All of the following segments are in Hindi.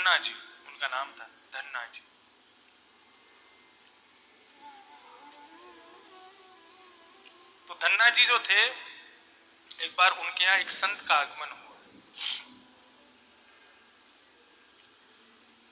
धन्ना जी उनका नाम था, धन्ना जी। तो धन्ना जी जो थे, एक बार उनके यहाँ एक संत का आगमन हुआ।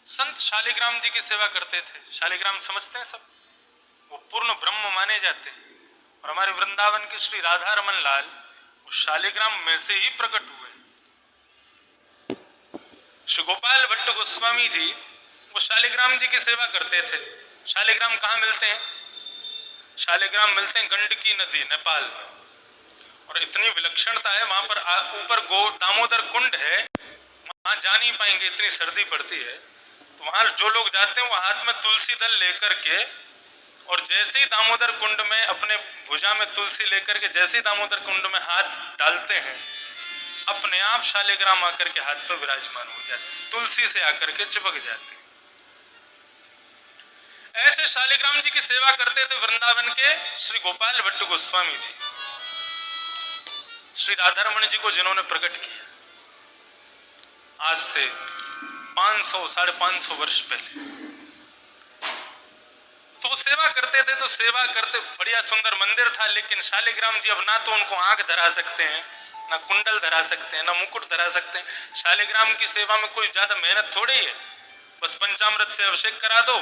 संत शालिग्राम जी की सेवा करते थे। शालिग्राम समझते हैं सब, वो पूर्ण ब्रह्म माने जाते हैं। और हमारे वृंदावन के श्री राधा रमन लाल वो शालिग्राम में से ही प्रकट हुए। श्री गोपाल भट्ट गोस्वामी जी वो शालिग्राम जी की सेवा करते थे। शालिग्राम कहाँ मिलते हैं? शालिग्राम मिलते हैं गंडकी नदी, नेपाल में। और इतनी विलक्षणता है वहां पर, ऊपर गो दामोदर कुंड है, वहां जा नहीं पाएंगे, इतनी सर्दी पड़ती है। तो वहां जो लोग जाते हैं वो हाथ में तुलसी दल लेकर के, और जैसे ही दामोदर कुंड में अपने भुजा में तुलसी लेकर के जैसे ही दामोदर कुंड में हाथ डालते हैं, अपने आप शालिग्राम आकर के हाथ पर विराजमान हो जाते, तुलसी से आकर के चिपक जाते। ऐसे शालिग्राम जी की सेवा करते थे वृंदावन के श्री गोपाल भट्ट गोस्वामी जी, श्री राधा रमन जी को जिन्होंने प्रकट किया आज से 500 550 वर्ष पहले। तो वो सेवा करते थे, तो सेवा करते, बढ़िया सुंदर मंदिर था, लेकिन शालिग्राम जी अब ना तो उनको आंख धरा सकते हैं, ना कुंडल धरा सकते हैं, ना मुकुट धरा सकते हैं। शालिग्राम की सेवा में कोई ज्यादा मेहनत थोड़ी है, बस पंचामृत से अभिषेक करा दो,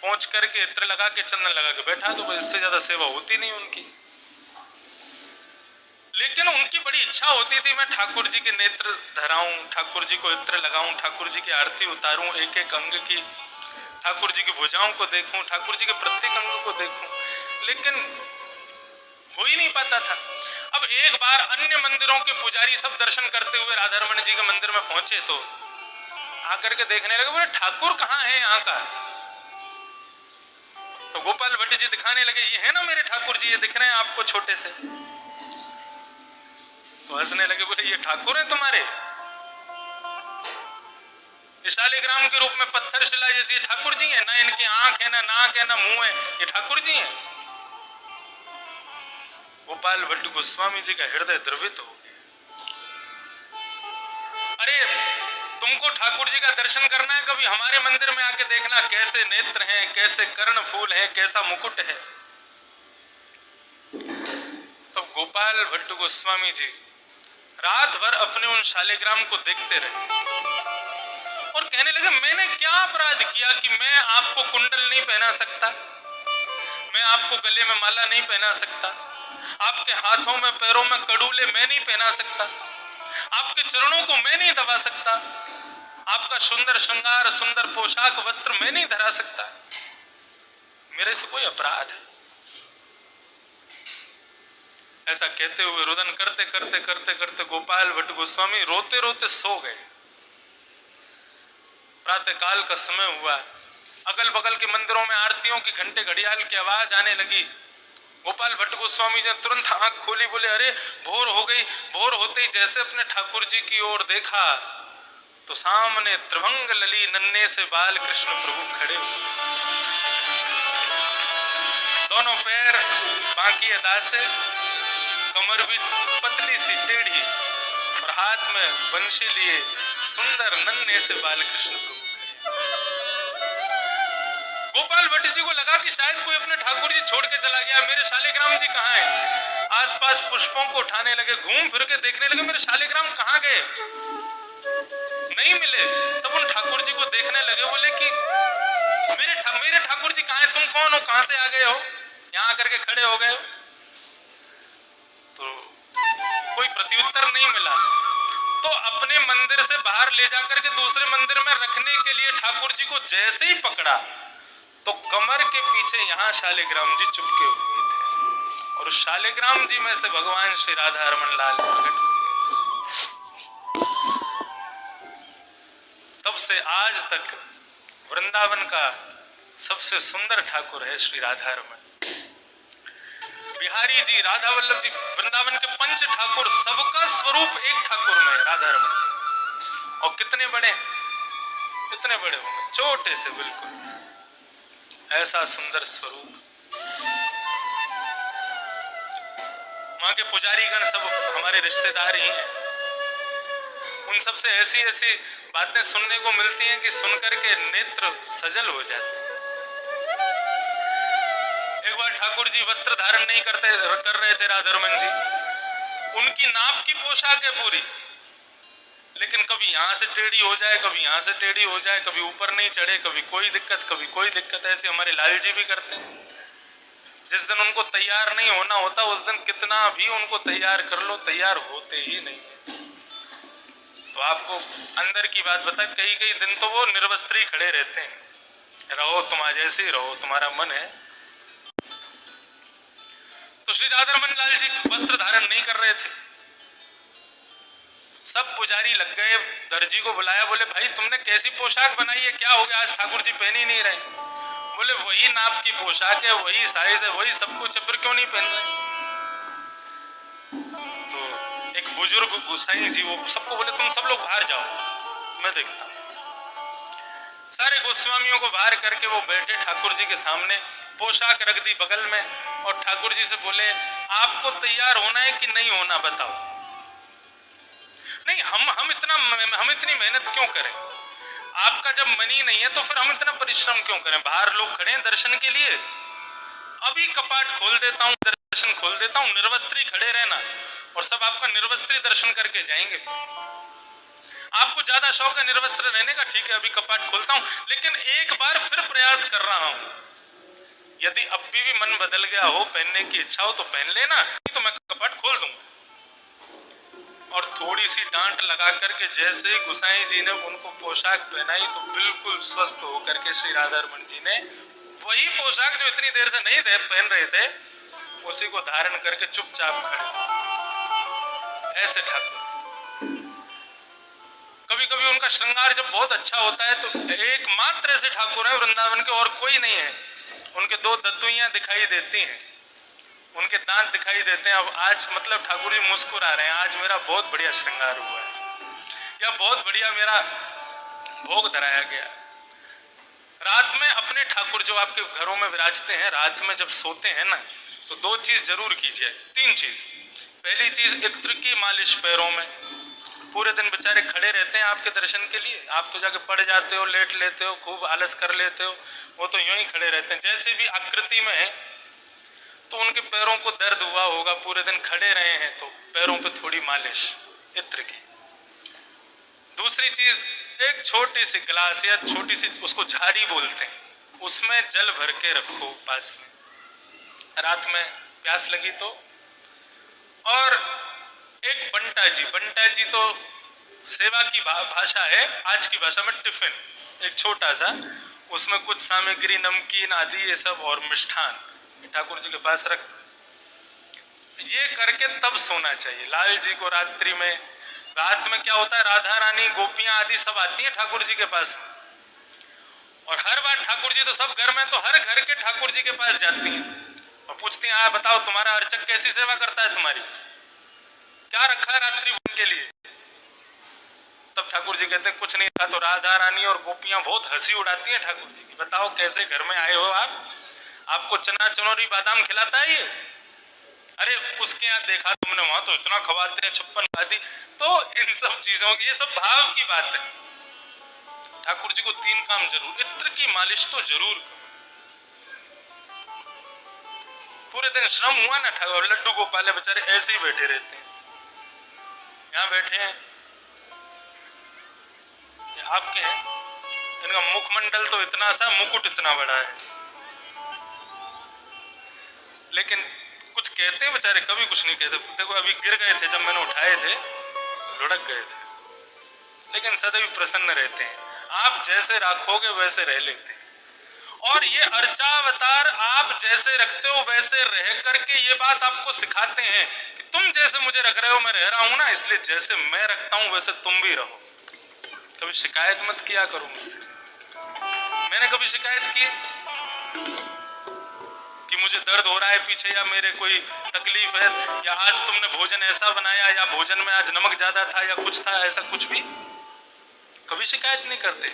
पहुंच करके इत्र लगा के चंदन लगा के बैठा दो, बस इससे ज्यादा सेवा होती नहीं उनकी। लेकिन उनकी बड़ी इच्छा होती थी, मैं ठाकुर जी के नेत्र धराऊं, ठाकुर जी को इत्र लगाऊं, ठाकुर जी की आरती उतारूं, एक एक अंग की, ठाकुर जी की भुजाओं को देखूं, ठाकुर जी के प्रत्येक अंग को देखूं, लेकिन हो ही नहीं पाता था। अब एक बार अन्य मंदिरों के पुजारी सब दर्शन करते हुए राधा रमन जी के मंदिर में पहुंचे, तो आकर के देखने लगे, बोले ठाकुर कहाँ है यहाँ का? तो गोपाल भट्ट जी दिखाने लगे, ये है ना मेरे ठाकुर जी, ये दिख रहे हैं आपको छोटे से। तो हंसने लगे, बोले ये ठाकुर है तुम्हारे? शालिग्राम के रूप में पत्थर शिला जैसी ठाकुर जी है ना, इनकी आंख है ना, नाक है ना, मुंह है, ये ठाकुर जी हैं। गोपाल भट्ट गोस्वामी जी का हृदय द्रवित हो गया। अरे तुमको ठाकुर जी का दर्शन करना है, कभी हमारे मंदिर में आके देखना, कैसे नेत्र हैं, कैसे कर्ण फूल है, कैसा मुकुट है। तो गोपाल भट्ट गोस्वामी जी रात भर अपने उन शालिग्राम को देखते रहे और कहने लगे, मैंने क्या अपराध किया कि मैं आपको कुंडल नहीं पहना सकता, मैं आपको गले में माला नहीं पहना सकता, आपके हाथों में पैरों में कड़ूले मैं नहीं पहना सकता, आपके चरणों को मैं नहीं दबा सकता, आपका सुंदर श्रृंगार, सुंदर पोशाक वस्त्र मैं नहीं धरा सकता, मेरे से कोई अपराध है? ऐसा कहते हुए रुदन करते करते करते करते गोपाल भट्ट गोस्वामी रोते रोते सो गए। प्रातः काल का समय हुआ, अगल बगल के मंदिरों में आरतियों की घंटे घड़ियाल की आवाज आने लगी। गोपाल भट्ट गोस्वामी जी तुरंत आंख खोली, बोले अरे भोर हो गई। भोर होते ही जैसे अपने ठाकुर जी की ओर देखा तो सामने त्रिभंग लली नन्हे से बाल कृष्ण प्रभु खड़े हुए, दोनों पैर बांकी अदा से, कमर भी पतली सी टेढ़ी और हाथ में बंशी लिए सुंदर नन्हे से बाल कृष्ण प्रभु खड़े। गोपाल भट्ट जी को लगा कि शायद कोई अपने ठाकुर जी छोड़ के चला गया, मेरे शालिग्राम जी कहाँ हैं? आसपास पुष्पों को उठाने लगे, घूम फिर के देखने लगे, मेरे शालिग्राम कहाँ गए? नहीं मिले। तब उन ठाकुर जी को देखने लगे, बोले कि मेरे ठाकुर जी कहाँ हैं? तुम कौन हो? कहाँ से आ गए हो? यहाँ आकर के खड़े हो गए हो? तो कोई प्रत्युत्तर नहीं मिला। तो अपने मंदिर से बाहर ले जाकर के दूसरे मंदिर में रखने के लिए ठाकुर जी को जैसे ही पकड़ा तो कमर के पीछे यहाँ शालिग्राम जी चुपके हुए थे और उस शालिग्राम जी में से भगवान श्री राधा रमन लाल प्रकट हो गए। तब से आज तक वृंदावन का सबसे सुंदर ठाकुर है श्री राधा रमन। बिहारी जी, राधा वल्लभ जी, वृंदावन के पंच ठाकुर, सबका स्वरूप एक ठाकुर में है, राधा रमन जी। और कितने बड़े, कितने बड़े होंगे, छोटे से बिल्कुल, ऐसा सुंदर स्वरूप। वहां के पुजारी गण सब हमारे रिश्तेदार ही हैं। उन सब से ऐसी ऐसी बातें सुनने को मिलती हैं कि सुनकर के नेत्र सजल हो जाते हैं। एक बार ठाकुर जी वस्त्र धारण नहीं कर रहे थे राधारमन जी, उनकी नाप की पोशाक है पूरी, लेकिन कभी यहां से टेढ़ी हो जाए, कभी यहां से टेढ़ी हो जाए, कभी ऊपर नहीं चढ़े, कभी कोई दिक्कत, कभी कोई दिक्कत। ऐसे हमारे लाल जी भी करते हैं। जिस दिन उनको तैयार नहीं होना होता उस दिन कितना भी उनको तैयार कर लो, तैयार होते ही नहीं है। तो आपको अंदर की बात बता, कई कई दिन तो वो निर्वस्त्री खड़े रहते हैं। रहो तुम आज ऐसे ही रहो, तुम्हारा मन है। तो श्री राधारमन लाल जी वस्त्र धारण नहीं कर रहे थे। सब पुजारी लग गए, दर्जी को बुलाया, बोले भाई तुमने कैसी पोशाक बनाई है, क्या हो गया, आज ठाकुर जी पहन ही नहीं रहे। बोले वही नाप की पोशाक है, वही साइज है, वही सब कुछ है, फिर क्यों नहीं पहन रहे। तो एक बुजुर्ग गोसाई जी वो सबको बोले तुम सब लोग बाहर जाओ, मैं देखता हूं। सारे गोस्वामियों को बाहर करके वो बैठे ठाकुर जी के सामने, पोशाक रख दी बगल में, और ठाकुर जी से बोले आपको तैयार होना है कि नहीं होना बताओ। नहीं, हम इतनी मेहनत क्यों करें, आपका जब मन ही नहीं है तो फिर हम इतना परिश्रम क्यों करें। बाहर लोग खड़े हैं दर्शन के लिए, अभी कपाट खोल देता हूं, दर्शन खोल देता हूं, निर्वस्त्री खड़े रहना, और सब आपका निर्वस्त्री दर्शन करके जाएंगे। आपको ज्यादा शौक है निर्वस्त्र रहने का, ठीक है अभी कपाट खोलता हूं, लेकिन एक बार फिर प्रयास कर रहा हूं, यदि अब भी मन बदल गया हो, पहनने की इच्छा हो तो पहन लेना, नहीं तो मैं कपाट खोल दूंगा। और थोड़ी सी डांट लगा करके जैसे ही गुसाई जी ने उनको पोशाक पहनाई तो बिल्कुल स्वस्थ होकर के श्री राधारमन जी ने वही पोशाक जो इतनी देर से नहीं पहन रहे थे, उसी को धारण करके चुपचाप खड़े। ऐसे ठाकुर कभी कभी उनका श्रृंगार जब बहुत अच्छा होता है तो एकमात्र ऐसे ठाकुर है वृंदावन के, और कोई नहीं है। उनके दो दत्तुइयां दिखाई देती हैं, उनके दांत दिखाई देते हैं। अब आज मतलब ठाकुर जी मुस्कुरा रहे हैं, आज मेरा बहुत बढ़िया श्रृंगार हुआ है, या बहुत बढ़िया मेरा भोग धराया गया। रात में अपने ठाकुर जो आपके घरों में विराजते हैं, रात में जब सोते हैं ना, तो दो चीज जरूर कीजिए, तीन चीज। पहली चीज इत्र की मालिश पैरों में, पूरे दिन बेचारे खड़े रहते हैं आपके दर्शन के लिए, आप तो जाके पड़ जाते हो, लेट लेते हो, खूब आलस कर लेते हो, वो तो यूं ही खड़े रहते हैं। जैसे भी आकृति में है तो उनके पैरों को दर्द हुआ होगा, पूरे दिन खड़े रहे हैं, तो पैरों पे थोड़ी मालिश इत्र की। दूसरी चीज, एक छोटी सी गिलास या छोटी सी, उसको झाड़ी बोलते हैं, उसमें जल भर के रखो पास में, रात में प्यास लगी तो। और एक बंटा जी तो सेवा की भाषा है, आज की भाषा में टिफिन, एक छोटा सा, उसमें कुछ सामग्री नमकीन आदि ये सब और मिष्ठान ठाकुर जी के पास रख, ये करके तब सोना चाहिए। लाल जी को रात्रि में, रात में क्या होता है, राधा रानी गोपियां आदि सब आती हैं ठाकुर जी के पास, और हर बार ठाकुर जी तो सब घर में, तो हर घर के ठाकुर जी के पास जाती हैं और पूछती हैं बताओ तुम्हारा अर्चक कैसी सेवा करता है, तुम्हारी क्या रखा है रात्रि भोजन के लिए। तब ठाकुर जी कहते हैं कुछ नहीं था। तो राधा रानी और गोपियां बहुत हंसी उड़ाती हैं ठाकुर जी की, बताओ कैसे घर में आए हो आप, आपको चना चनौरी बादाम खिलाता है ये, अरे उसके यहाँ देखा तुमने, वहां तो इतना खवाते हैं, 56 आदि। तो इन सब चीजों की, ये सब भाव की बात है। ठाकुर जी को तीन काम जरूर, इत्र की मालिश तो जरूर करो। पूरे दिन श्रम हुआ ना, ठाकुर लड्डू गोपाल बेचारे ऐसे ही बैठे रहते हैं, यहाँ बैठे हैं, आपके हैं, इनका मुखमंडल तो इतना सा, मुकुट इतना बड़ा है, लेकिन कुछ कहते हैं बेचारे, कभी कुछ नहीं कहते। देखो अभी गिर गए थे, जब मैंने उठाए थे लुढ़क गए थे, लेकिन सदैव प्रसन्न रहते हैं। आप जैसे रखोगे वैसे रह लेते हैं। और ये अर्चावतार आप जैसे रखते हो वैसे रह करके ये बात आपको सिखाते हैं कि तुम जैसे मुझे रख रहे हो मैं रह रहा हूं ना, इसलिए जैसे मैं रखता हूं वैसे तुम भी रहो। कभी शिकायत मत किया करो मुझसे। मैंने कभी शिकायत की कि मुझे दर्द हो रहा है पीछे, या मेरे कोई तकलीफ है, या आज तुमने भोजन ऐसा बनाया, या भोजन में आज नमक ज्यादा था, या कुछ था, ऐसा कुछ भी कभी शिकायत नहीं करते।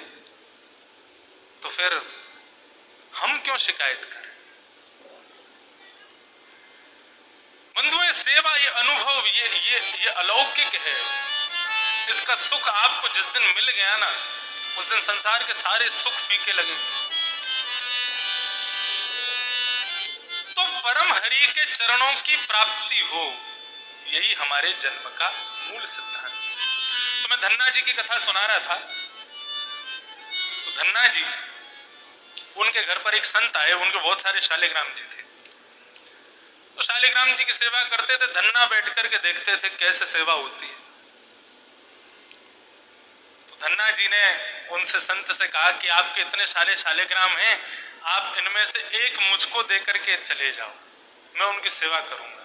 तो फिर हम क्यों शिकायत करें। बंधुओं, सेवा ये अनुभव, ये अलौकिक है। इसका सुख आपको जिस दिन मिल गया ना, उस दिन संसार के सारे सुख फीके लगे। तो परम हरि के चरणों की प्राप्ति हो, यही हमारे जन्म का मूल सिद्धांत। तो मैं धन्ना जी की कथा सुना रहा था। तो धन्ना जी, उनके घर पर एक संत आए, उनके बहुत सारे शालिग्राम जी थे। तो शालिग्राम जी की सेवा करते थे। धन्ना बैठ करके देखते थे कैसे सेवा होती है। तो धन्ना जी ने उनसे, संत से कहा कि आपके इतने सारे शालिग्राम हैं, आप इनमें से एक मुझको दे करके चले जाओ, मैं उनकी सेवा करूंगा।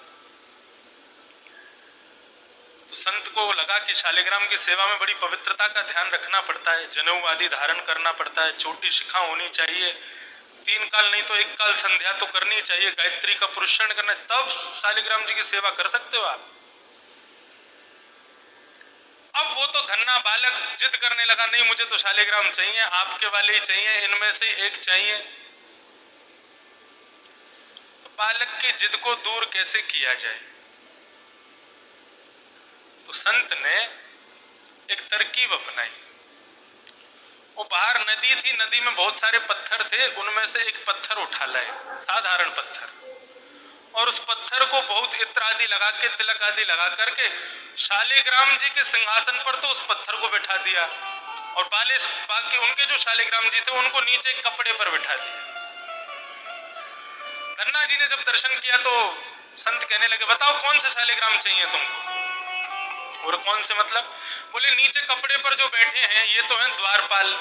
तो संत को लगा कि शालिग्राम की सेवा में बड़ी पवित्रता का ध्यान रखना पड़ता है, जनेऊ आदि धारण करना पड़ता है, छोटी शिखा होनी चाहिए, 3 काल नहीं तो 1 काल संध्या तो करनी चाहिए, गायत्री का पुरुषण करना, तब शालिग्राम जी की सेवा कर सकते हो आप। अब वो तो धन्ना बालक जिद करने लगा, नहीं मुझे तो शालिग्राम चाहिए, आपके वाले ही चाहिए, इनमें से एक चाहिए। तो बालक की जिद को दूर कैसे किया जाए? तो संत ने एक तरकीब अपनाई। वो बाहर नदी थी, नदी में बहुत सारे पत्थर थे, उनमें से एक पत्थर उठा लाए, साधारण पत्थर, और उस पत्थर को बहुत इत्र आदि लगा के, तिलक आदि लगा करके शालिग्राम जी के सिंहासन पर तो उस पत्थर को बैठा दिया, और बाकी उनके जो शालिग्राम जी थे उनको नीचे कपड़े पर बैठा दिया। धन्ना जी ने जब दर्शन किया तो संत कहने लगे, बताओ कौन से शालिग्राम चाहिए तुमको? और कौन से मतलब? बोले नीचे कपड़े पर जो बैठे हैं ये तो हैं द्वारपाल,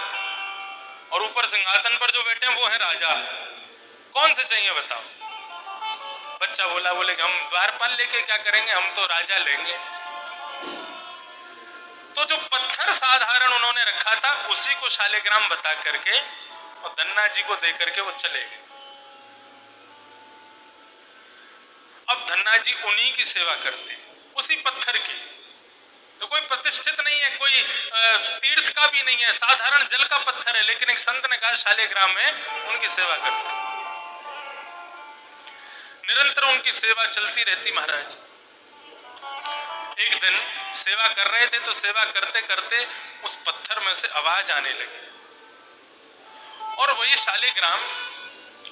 और ऊपर सिंहासन पर जो बैठे हैं वो है राजा, कौन से चाहिए बताओ? बच्चा बोला, बोले हम द्वारपाल लेके क्या करेंगे, हम तो राजा लेंगे। तो जो पत्थर साधारण उन्होंने रखा था उसी को शालिग्राम बता करके और धन्ना जी को दे करके वो चले गए। अब धन्ना जी उन्हीं की सेवा करते हैं, उसी पत्थर की। तो कोई प्रतिष्ठित नहीं है, कोई तीर्थ का भी नहीं है, साधारण जल का पत्थर है, लेकिन एक संत ने कहा शालिग्राम में उनकी सेवा करते हैं। निरंतर उनकी सेवा चलती रहती महाराज। एक दिन सेवा कर रहे थे तो सेवा करते करते उस पत्थर में से आवाज आने लगी, और वही शालिग्राम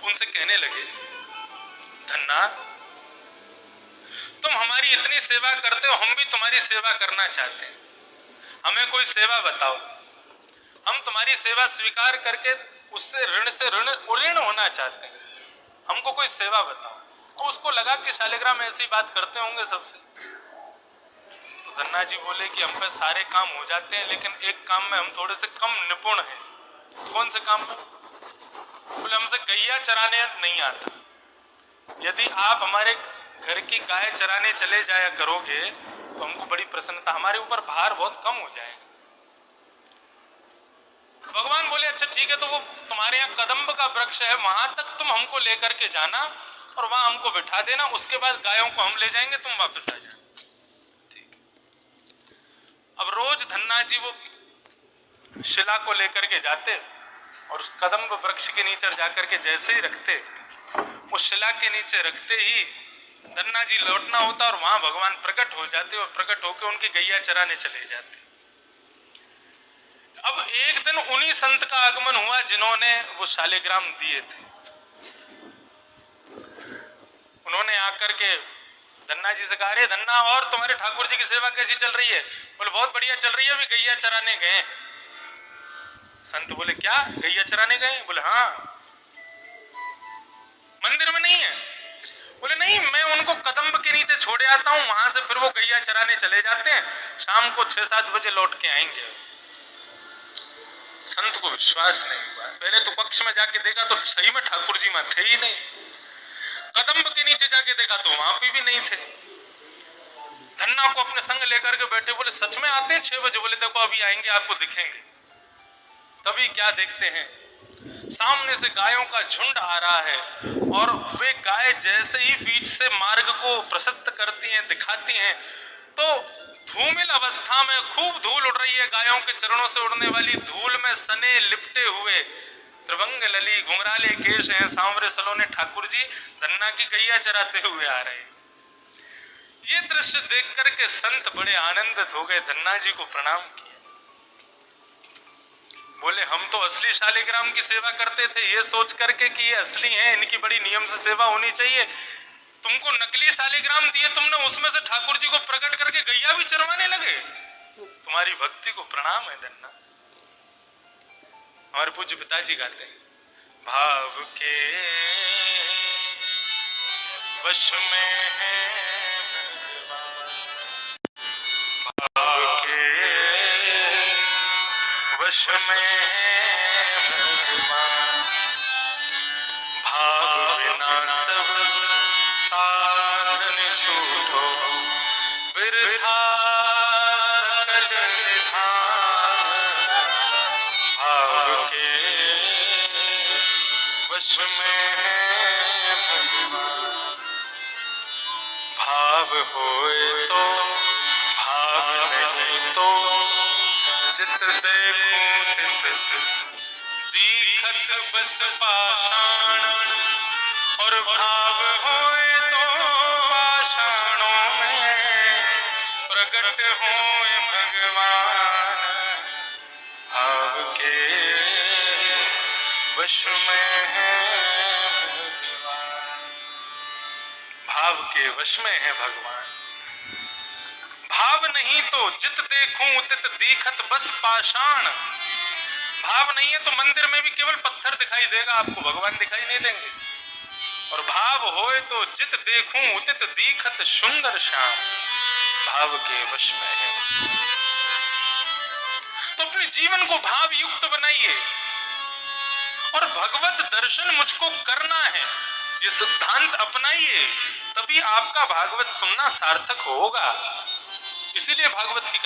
उनसे कहने लगे, धन्ना तुम हमारी इतनी सेवा करते हो, हम भी तुम्हारी सेवा करना चाहते हैं, हमें कोई सेवा बताओ, हम तुम्हारी सेवा स्वीकार करके उससे ऋण से ऋण उऋण होना चाहते हैं, हमको कोई सेवा बताओ। और उसको लगा कि शालिग्राम ऐसी बात करते होंगे सबसे। तो धन्ना जी बोले कि हम पे सारे काम हो जाते हैं, लेकिन एक काम में हम थोड़े से कम निपुण हैं। कौन से काम में? बोले हमसे गैया चराने नहीं आता, यदि आप हमारे घर की गाय चराने चले जाया करोगे तो हमको बड़ी प्रसन्नता, हमारे ऊपर भार बहुत कम हो जाएगा। भगवान बोले अच्छा ठीक है, तो वो तुम्हारे यहाँ कदम्ब का वृक्ष है, वहां तक तुम हमको लेकर के जाना और वहां हमको बिठा देना, उसके बाद गायों को हम ले जाएंगे, तुम वापस आ जाना। ठीक। अब रोज धन्ना जी वो शिला को लेकर के जाते और उस कदम्ब वृक्ष के नीचे जाकर के जैसे ही रखते, उस शिला के नीचे रखते ही धन्ना जी लौटना होता और वहां भगवान प्रकट हो जाते और प्रकट होकर उनकी गैया चराने चले जाते। अब एक दिन उन्हीं संत का आगमन हुआ जिन्होंने वो शालिग्राम दिए थे। उन्होंने आकर के धन्ना जी से कहा, अरे धन्ना और तुम्हारे ठाकुर जी की सेवा कैसी चल रही है? बोले बहुत बढ़िया चल रही है, अभी गैया चराने गए। संत बोले क्या गैया चराने गए? बोले हाँ। मंदिर में नहीं है? बोले नहीं, मैं उनको कदम्ब के नीचे छोड़े आता हूं, वहां से फिर वो गैया चराने चले जाते हैं, शाम को 6-7 बजे लौट के आएंगे। संत को विश्वास नहीं हुआ, पहले तो पक्ष में जाके देखा तो सही में ठाकुर जी वहां थे ही नहीं, कदम्ब के नीचे जाके देखा तो वहां पे भी नहीं थे। धन्ना को अपने संग लेकर के बैठे, बोले सच में आते हैं 6 बजे? बोले देखो अभी आएंगे, आपको दिखेंगे। तभी क्या देखते हैं, सामने से गायों का झुंड आ रहा है और वे गाय जैसे ही बीच से मार्ग को प्रशस्त करती हैं, दिखाती हैं, तो धूमिल अवस्था में खूब धूल उड़ रही है, गायों के चरणों से उड़ने वाली धूल में सने लिपटे हुए त्रिभंग लली घुंघराले केश हैं, सांवरे सलोने ठाकुर जी धन्ना की गैया चराते हुए आ रहे हैं। ये दृश्य देख करके संत बड़े आनंदित हो गए, धन्ना जी को प्रणाम किया। बोले हम तो असली शालिग्राम की सेवा करते थे, ये सोच करके कि ये असली हैं, इनकी बड़ी नियम से सेवा होनी चाहिए। तुमको नकली शालिग्राम दिए, तुमने उसमें से ठाकुर जी को प्रकट करके गैया भी चरवाने लगे। तुम्हारी भक्ति को प्रणाम है धन्ना। हमारे पूज्य पिताजी गाते हैं, भाव के वश में है भगवान, भाव के वश में है भगवान, भाव बिना सब साधन छूटो, बिरथा सकल निधान, भाव के वश में है भगवान, भाव होए तो भाव नहीं तो, जित देखूं तित दीखत बस पाषाण, और भाव होए तो पाषाणों में प्रकट होए भगवान, भाव के वश में है भगवान, भाव के वश में है भगवान। भाव नहीं तो जित देखूं तित दीखत बस पाषाण, भाव नहीं है तो मंदिर में भी केवल पत्थर दिखाई देगा, आपको भगवान दिखाई नहीं देंगे। और भाव होए तो जित देखूं तित दीखत सुंदर श्याम, भाव के वश में है। तो अपने जीवन को भाव युक्त बनाइए, और भगवत दर्शन मुझको करना है, ये सिद्धांत अपनाइए, तभी आपका भागवत सुनना सार्थक होगा। इसीलिए भागवत की